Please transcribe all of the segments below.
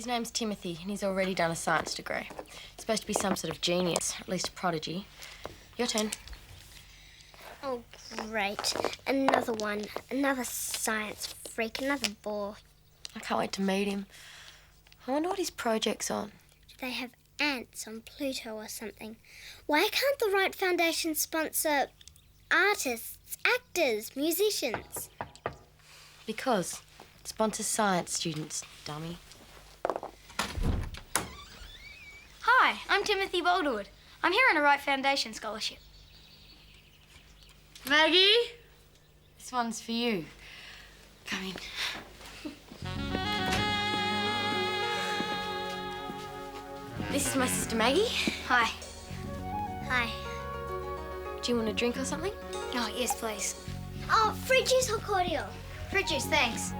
name's Timothy, and he's already done a science degree. He's supposed to be some sort of genius, at least a prodigy. Your turn. Oh, great. Another one. Another science freak. Another bore. I can't wait to meet him. I wonder what his project's on. Do they have ants on Pluto or something? Why can't the Right Foundation sponsor artists, actors, musicians? Because it sponsors science students, dummy. Hi, I'm Timothy Boldwood. I'm here on a Right Foundation scholarship. Maggie? This one's for you. Come in. This is my sister Maggie. Hi. Hi. Do you want a drink or something? Oh, yes, please. Oh, fruit juice or cordial? Fruit juice, thanks.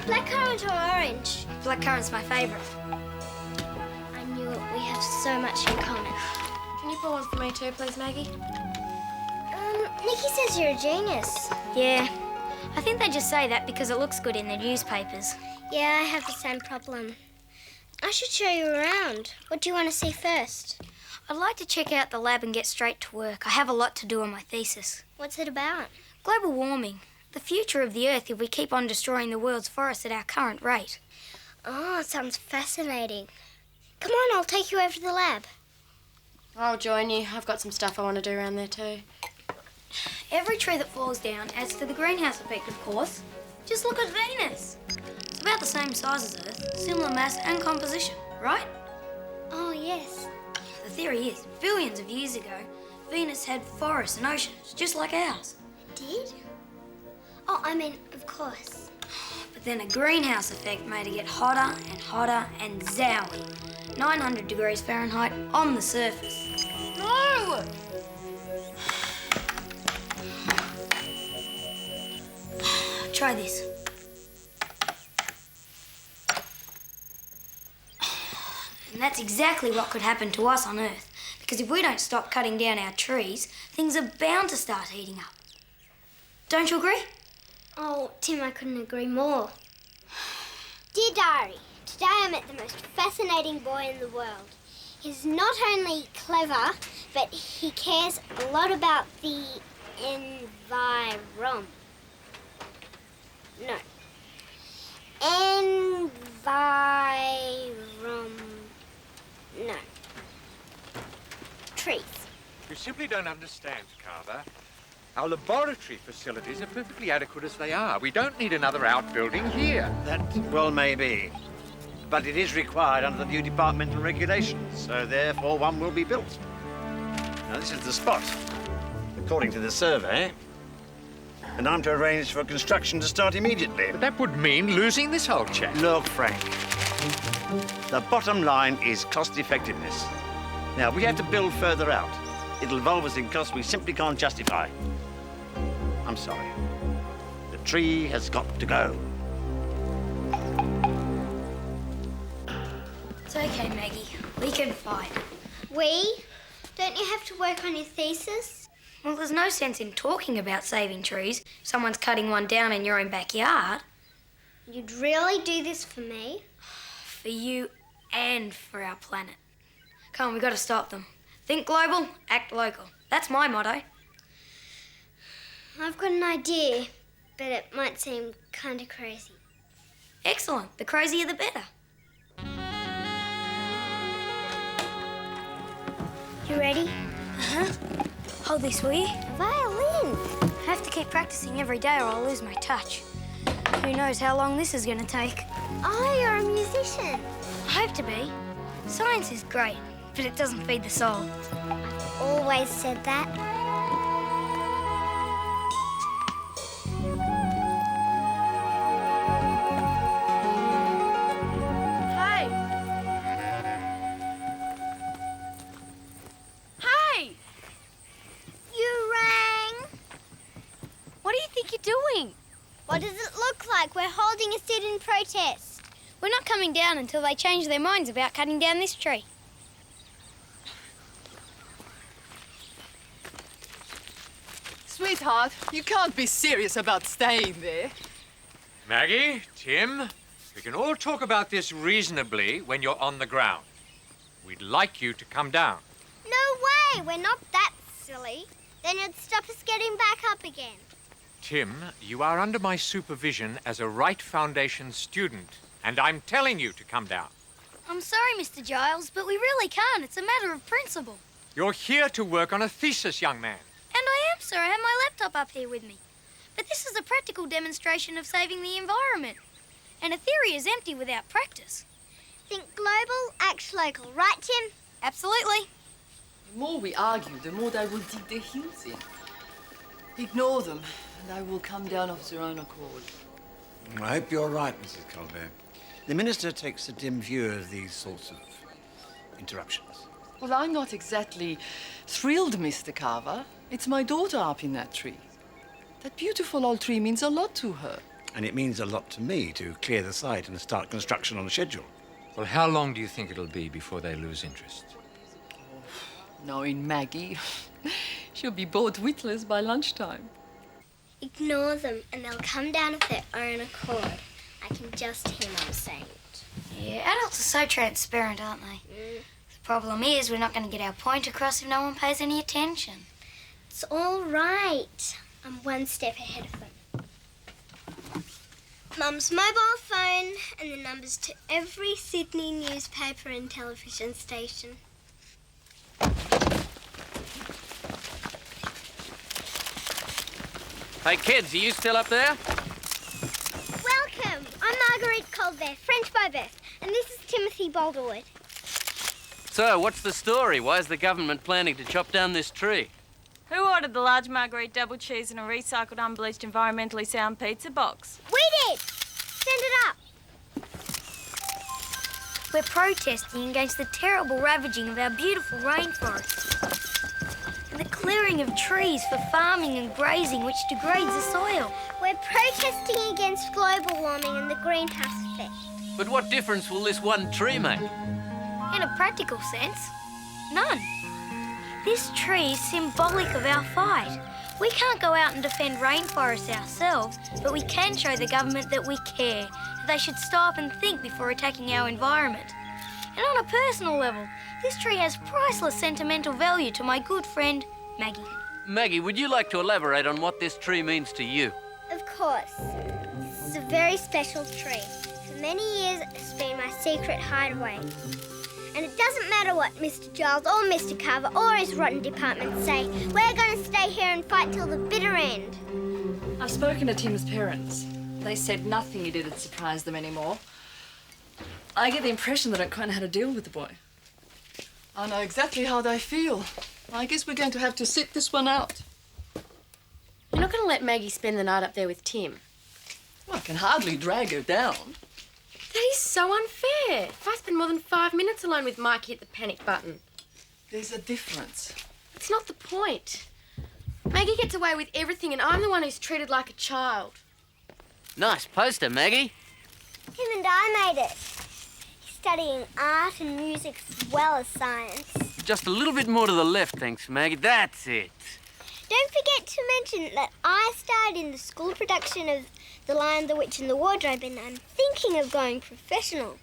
Blackcurrant or orange? Blackcurrant's my favourite. I knew it. We have so much in common. Can you pour one for me too, please, Maggie? Nikki says you're a genius. Yeah. I think they just say that because it looks good in the newspapers. Yeah, I have the same problem. I should show you around. What do you want to see first? I'd like to check out the lab and get straight to work. I have a lot to do on my thesis. What's it about? Global warming. The future of the Earth if we keep on destroying the world's forests at our current rate. Oh, it sounds fascinating. Come on, I'll take you over to the lab. I'll join you. I've got some stuff I want to do around there too. Every tree that falls down adds to the greenhouse effect, of course. Just look at Venus. It's about the same size as Earth, similar mass and composition, right? Oh, yes. The theory is, billions of years ago, Venus had forests and oceans, just like ours. Did? Oh, I mean, of course. But then a greenhouse effect made it get hotter and hotter and zowie. 900 degrees Fahrenheit on the surface. No! Try this. And that's exactly what could happen to us on Earth. Because if we don't stop cutting down our trees, things are bound to start heating up. Don't you agree? Oh, Tim, I couldn't agree more. Dear Diary, today I met the most fascinating boy in the world. He's not only clever, but he cares a lot about the environment. No. No. Trees. You simply don't understand, Carver. Our laboratory facilities are perfectly adequate as they are. We don't need another outbuilding here. That well may be. But it is required under the new departmental regulations, so therefore one will be built. Now this is the spot, according to the survey. And I'm to arrange for construction to start immediately. But that would mean losing this whole chap. Look, Frank, the bottom line is cost effectiveness. Now, we have to build further out. It'll involve us in costs we simply can't justify. I'm sorry. The tree has got to go. It's okay, Maggie. We can fight. We? Don't you have to work on your thesis? Well, there's no sense in talking about saving trees if someone's cutting one down in your own backyard. You'd really do this for me? For you and for our planet. Come on, we've got to stop them. Think global, act local. That's my motto. I've got an idea, but it might seem kind of crazy. Excellent. The crazier the better. You ready? Uh-huh. Hold this, will you? Violin. I have to keep practicing every day or I'll lose my touch. Who knows how long this is going to take. Oh, you're a musician. I hope to be. Science is great, but it doesn't feed the soul. I've always said that. Hey! Hey! You rang. What do you think you're doing? What does it look like? We're holding a sit-in protest. We're not coming down until they change their minds about cutting down this tree. Sweetheart, you can't be serious about staying there. Maggie, Tim, We can all talk about this reasonably when you're on the ground. We'd like you to come down. No way! We're not that silly. Then you'd stop us getting back up again. Tim, you are under my supervision as a Wright Foundation student, and I'm telling you to come down. I'm sorry, Mr. Giles, but we really can't. It's a matter of principle. You're here to work on a thesis, young man. And I am, sir. I have my laptop up here with me. But this is a practical demonstration of saving the environment. And a theory is empty without practice. Think global, act local, right, Tim? Absolutely. The more we argue, the more they will dig their heels in. Ignore them, and they will come down of their own accord. I hope you're right, Mrs. Colbert. The Minister takes a dim view of these sorts of interruptions. Well, I'm not exactly thrilled, Mr. Carver. It's my daughter up in that tree. That beautiful old tree means a lot to her. And it means a lot to me to clear the site and start construction on a schedule. Well, how long do you think it'll be before they lose interest? Knowing Maggie, she'll be bored witless by lunchtime. Ignore them and they'll come down of their own accord. I can just hear Mum saying it. Yeah, adults are so transparent, aren't they? The problem is we're not going to get our point across if no one pays any attention. It's all right. I'm one step ahead of them. Mum's mobile phone and the numbers to every Sydney newspaper and television station. Hey, kids, are you still up there? Welcome. I'm Marguerite Colbert, French by birth, and this is Timothy Boulderwood. So, what's the story? Why is the government planning to chop down this tree? Who ordered the large Marguerite double cheese and a recycled, unbleached, environmentally sound pizza box? We did. Send it up. We're protesting against the terrible ravaging of our beautiful rainforests and the clearing of trees for farming and grazing, which degrades the soil. We're protesting against global warming and the greenhouse effect. But what difference will this one tree make? In a practical sense, none. This tree is symbolic of our fight. We can't go out and defend rainforests ourselves, but we can show the government that we care, that they should stop and think before attacking our environment. And on a personal level, this tree has priceless sentimental value to my good friend, Maggie. Maggie, would you like to elaborate on what this tree means to you? Of course. This is a very special tree. For many years, it's been my secret hideaway. And it doesn't matter what Mr. Giles or Mr. Carver or his rotten department say. We're going to stay here and fight till the bitter end. I've spoken to Tim's parents. They said nothing he did would surprise them anymore. I get the impression they don't quite know how to deal with the boy. I know exactly how they feel. I guess we're going to have to sit this one out. You're not going to let Maggie spend the night up there with Tim. Well, I can hardly drag her down. That is so unfair. If I spend more than 5 minutes alone with Mike, hit the panic button. There's a difference. It's not the point. Maggie gets away with everything and I'm the one who's treated like a child. Nice poster, Maggie. Tim and I made it. He's studying art and music as well as science. Just a little bit more to the left, thanks, Maggie. That's it. Don't forget to mention that I starred in the school production of The Lion, the Witch and the Wardrobe, and I'm thinking of going professional.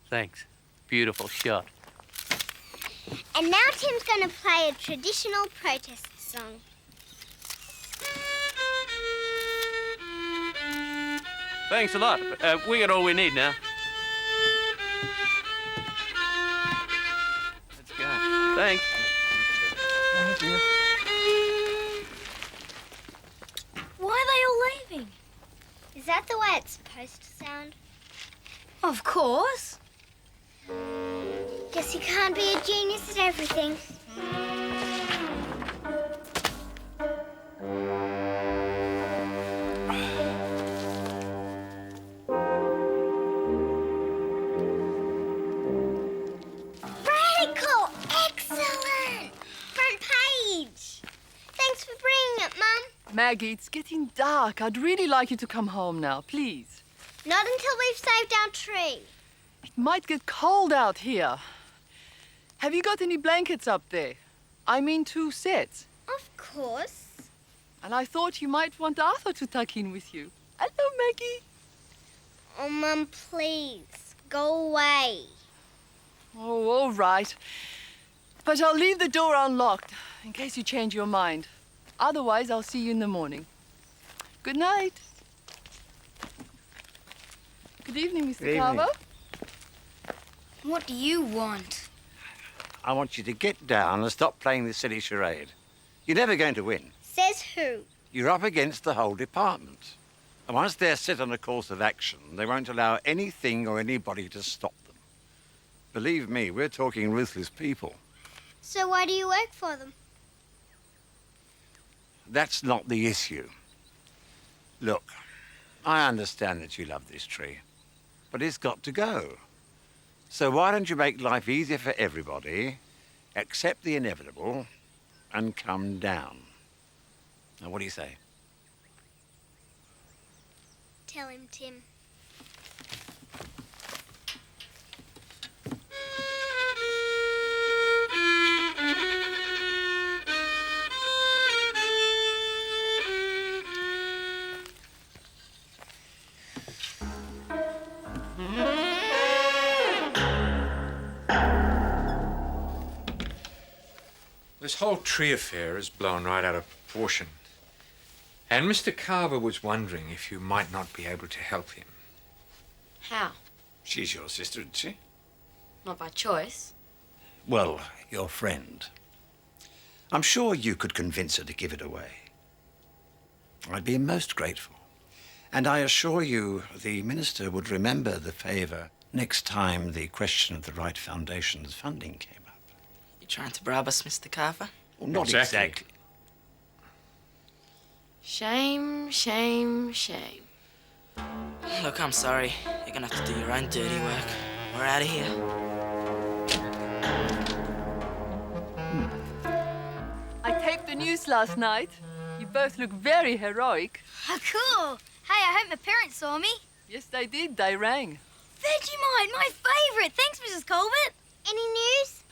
Thanks. Beautiful shot. And now Tim's going to play a traditional protest song. Thanks a lot. We got all we need now. Let's go. Thanks. Why are they all leaving? Is that the way it's supposed to sound? Of course. Guess you can't be a genius at everything. Radical! Excellent! Front page! Thanks for bringing it, Mum. Maggie, it's getting dark. I'd really like you to come home now, please. Not until we've saved our tree. It might get cold out here. Have you got any blankets up there? I mean 2 sets. Of course. And I thought you might want Arthur to tuck in with you. Hello, Maggie. Oh, Mum, please, go away. Oh, all right. But I'll leave the door unlocked in case you change your mind. Otherwise, I'll see you in the morning. Good night. Good evening, Mr. Good evening. Carver. What do you want? I want you to get down and stop playing this silly charade. You're never going to win. Says who? You're up against the whole department. And once they're set on a course of action, they won't allow anything or anybody to stop them. Believe me, we're talking ruthless people. So why do you work for them? That's not the issue. Look, I understand that you love this tree, but it's got to go. So why don't you make life easier for everybody, accept the inevitable, and come down? Now, what do you say? Tell him, Tim. This whole tree affair is blown right out of proportion. And Mr. Carver was wondering if you might not be able to help him. How? She's your sister, isn't she? Not by choice. Well, your friend. I'm sure you could convince her to give it away. I'd be most grateful. And I assure you the minister would remember the favour next time the question of the Right Foundation's funding came up. You trying to bribe us, Mr. Carver? Well, not exactly. Shame, shame, shame. Look, I'm sorry. You're gonna have to do your own dirty work. We're out of here. I taped the news last night. You both look very heroic. Oh, cool. Hey, I hope my parents saw me. Yes, they did. They rang. Vegemite, my favourite. Thanks, Mrs. Colbert. Any news?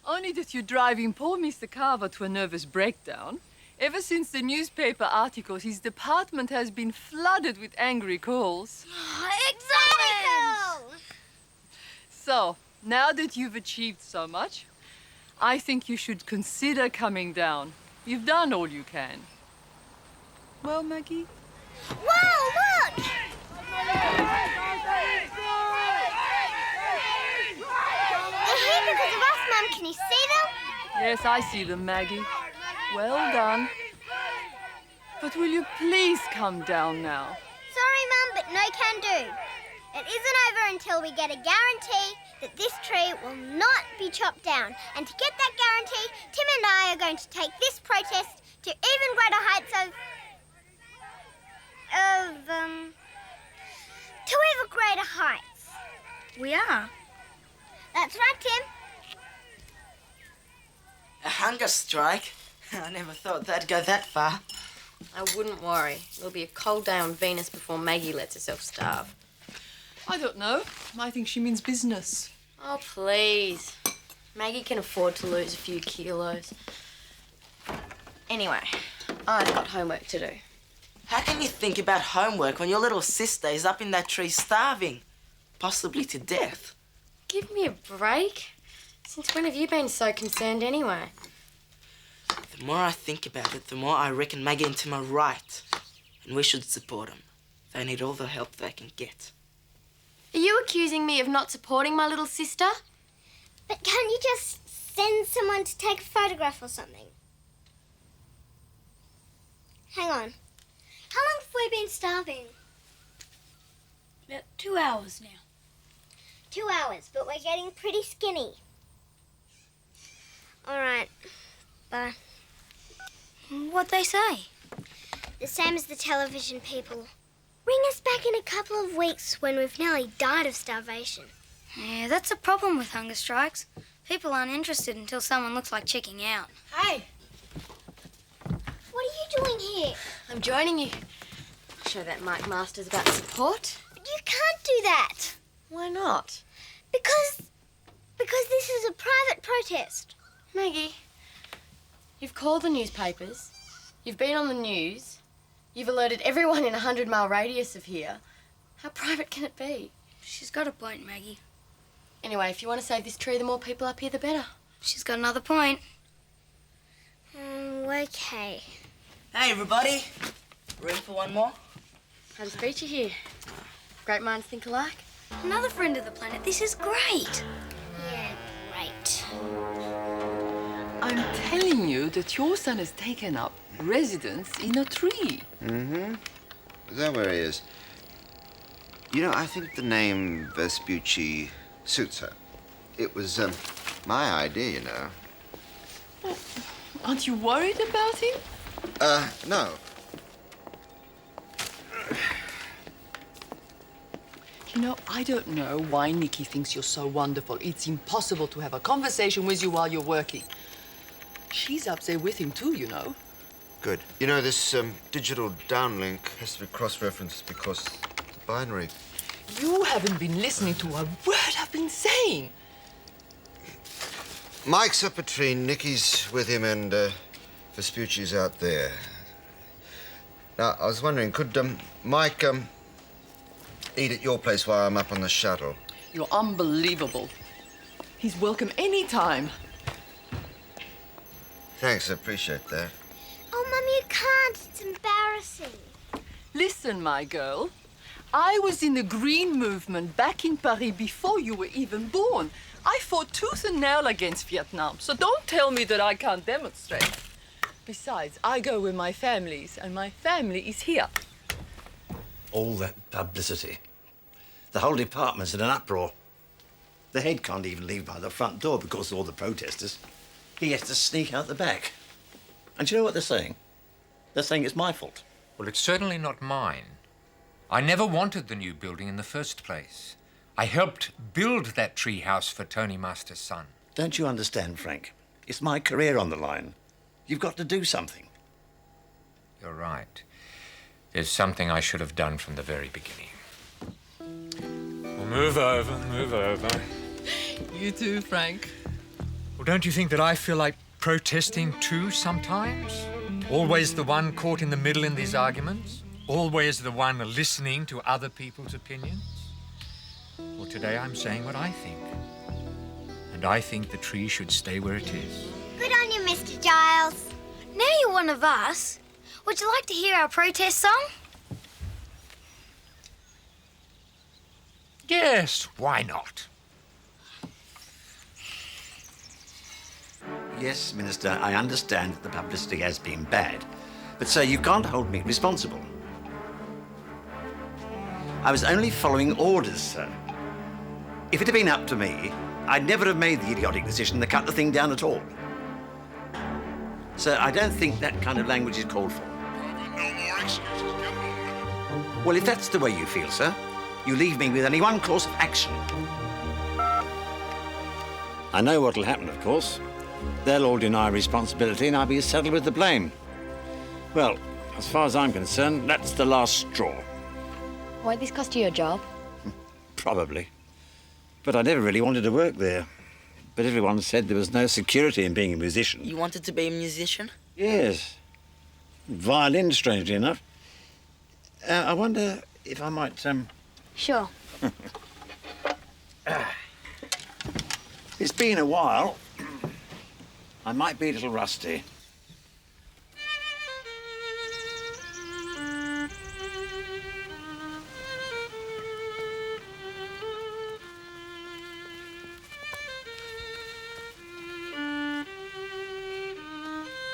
Only that you're driving poor Mr. Carver to a nervous breakdown. Ever since the newspaper articles, his department has been flooded with angry calls. Excellent! So, now that you've achieved so much, I think you should consider coming down. You've done all you can. Well, Maggie? Wow, look! They're here because of us, Mum. Can you see them? Yes, I see them, Maggie. Well done. But will you please come down now? Sorry, Mum, but no can do. It isn't over until we get a guarantee that this tree will not be chopped down. And to get that guarantee, Tim and I are going to take this protest to even greater heights to ever greater heights. We are. That's right, Tim. A hunger strike? I never thought that'd go that far. I wouldn't worry. It'll be a cold day on Venus before Maggie lets herself starve. I don't know. I think she means business. Oh, please. Maggie can afford to lose a few kilos. Anyway, I've got homework to do. How can you think about homework when your little sister is up in that tree starving? Possibly to death. Give me a break. Since when have you been so concerned anyway? The more I think about it, the more I reckon Maggie and Tim are right. And we should support them. They need all the help they can get. Are you accusing me of not supporting my little sister? But can't you just send someone to take a photograph or something? Hang on. How long have we been starving? About 2 hours now. 2 hours, but we're getting pretty skinny. All right. Bye. What'd they say? The same as the television people. Ring us back in a couple of weeks when we've nearly died of starvation. Yeah, that's a problem with hunger strikes. People aren't interested until someone looks like checking out. Hey, What are you doing here? I'm joining you. I'll show that Mike Masters about support. But you can't do that. Why not? Because this is a private protest. Maggie, you've called the newspapers, you've been on the news, you've alerted everyone in a 100-mile radius of here. How private can it be? She's got a point, Maggie. Anyway, if you want to save this tree, the more people up here, the better. She's got another point. Okay. Hey, everybody. Room for one more? How does Feature here? Great minds think alike. Another friend of the planet. This is great. Yeah, great. I'm telling you that your son has taken up residence in a tree. Mm-hmm. Is that where he is? You know, I think the name Vespucci suits her. It was, my idea, you know. Well, aren't you worried about him? No. You know, I don't know why Nikki thinks you're so wonderful. It's impossible to have a conversation with you while you're working. She's up there with him too, you know. Good. You know, this digital downlink has to be cross-referenced because the binary. You haven't been listening to a word I've been saying. Mike's up a tree, Nikki's with him, and Vespucci's out there. Now, I was wondering, could Mike eat at your place while I'm up on the shuttle? You're unbelievable. He's welcome any time. Thanks, I appreciate that. Oh, Mum, you can't. It's embarrassing. Listen, my girl. I was in the Green Movement back in Paris before you were even born. I fought tooth and nail against Vietnam, so don't tell me that I can't demonstrate. Besides, I go with my families, and my family is here. All that publicity. The whole department's in an uproar. The head can't even leave by the front door because of all the protesters. He has to sneak out the back. And do you know what they're saying? They're saying it's my fault. Well, it's certainly not mine. I never wanted the new building in the first place. I helped build that tree house for Tony Master's son. Don't you understand, Frank? It's my career on the line. You've got to do something. You're right. There's something I should have done from the very beginning. Well, move over, move over. You too, Frank. Well, don't you think that I feel like protesting too sometimes? Always the one caught in the middle in these arguments? Always the one listening to other people's opinions? Well, today I'm saying what I think. And I think the tree should stay where it is. Good on you, Mr. Giles. Now you're one of us. Would you like to hear our protest song? Yes, why not? Yes, Minister, I understand that the publicity has been bad. But, sir, you can't hold me responsible. I was only following orders, sir. If it had been up to me, I'd never have made the idiotic decision to cut the thing down at all. Sir, I don't think that kind of language is called for. No more excuses, come on. Well, if that's the way you feel, sir, you leave me with only one course of action. I know what'll happen, of course. They'll all deny responsibility and I'll be saddled with the blame. Well, as far as I'm concerned, that's the last straw. Won't this cost you your job? Probably. But I never really wanted to work there. But everyone said there was no security in being a musician. You wanted to be a musician? Yes. Violin, strangely enough. I wonder if I might, Sure. It's been a while. I might be a little rusty.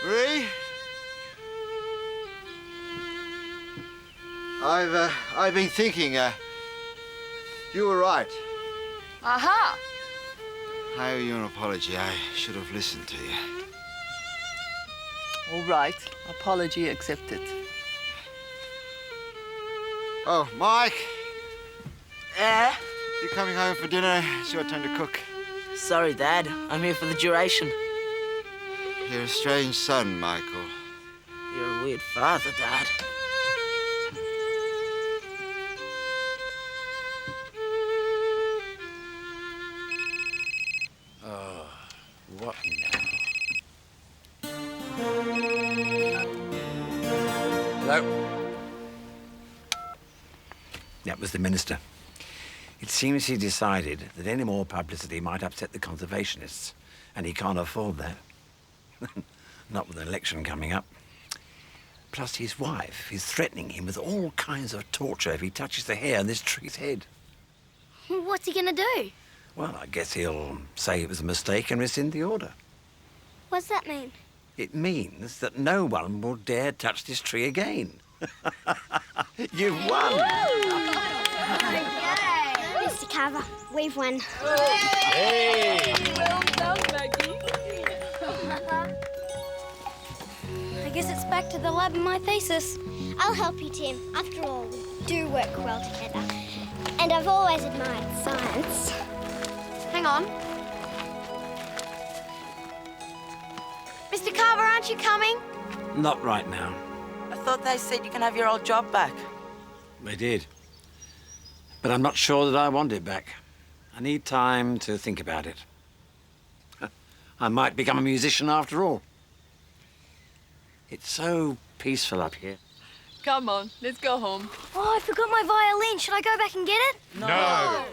Marie? I've been thinking, you were right. Aha! I owe you an apology. I should have listened to you. All right. Apology accepted. Oh, Mike, Eh? you coming home for dinner? It's your turn to cook. Sorry, Dad. I'm here for the duration. You're a strange son, Michael. You're a weird father, Dad. What now? Hello? Yep. That was the minister. It seems he decided that any more publicity might upset the conservationists, and he can't afford that. Not with an election coming up. Plus, his wife is threatening him with all kinds of torture if he touches the hair on this tree's head. What's he gonna do? Well, I guess he'll say it was a mistake and rescind the order. What's that mean? It means that no one will dare touch this tree again. You've won! Mr. Carver, we've won. Hey! Well done, Maggie. I guess it's back to the lab and my thesis. I'll help you, Tim. After all, we do work well together. And I've always admired science. Hang on. Mr. Carver, aren't you coming? Not right now. I thought they said you can have your old job back. They did. But I'm not sure that I want it back. I need time to think about it. I might become a musician after all. It's so peaceful up here. Come on, let's go home. Oh, I forgot my violin. Should I go back and get it? No.